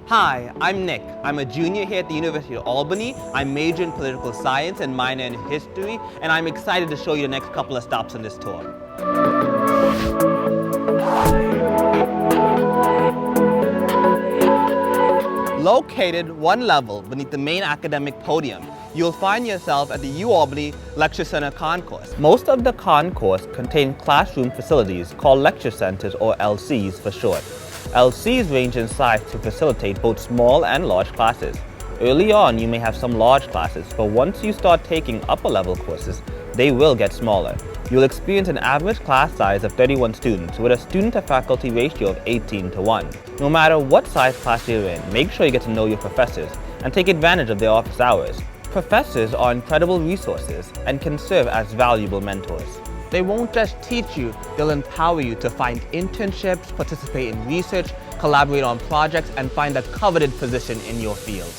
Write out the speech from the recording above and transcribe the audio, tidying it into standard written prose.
Hi, I'm Nick. I'm a junior here at the University of Albany. I major in political science and minor in history, and I'm excited to show you the next couple of stops on this tour. Located one level beneath the main academic podium, you'll find yourself at the UAlbany Lecture Center Concourse. Most of the concourse contain classroom facilities called lecture centers, or LCs for short. LCs range in size to facilitate both small and large classes. Early on, you may have some large classes, but once you start taking upper level courses, they will get smaller. You'll experience an average class size of 31 students with a student-to-faculty ratio of 18:1. No matter what size class you're in, make sure you get to know your professors and take advantage of their office hours. Professors are incredible resources and can serve as valuable mentors. They won't just teach you, they'll empower you to find internships, participate in research, collaborate on projects, and find a coveted position in your field.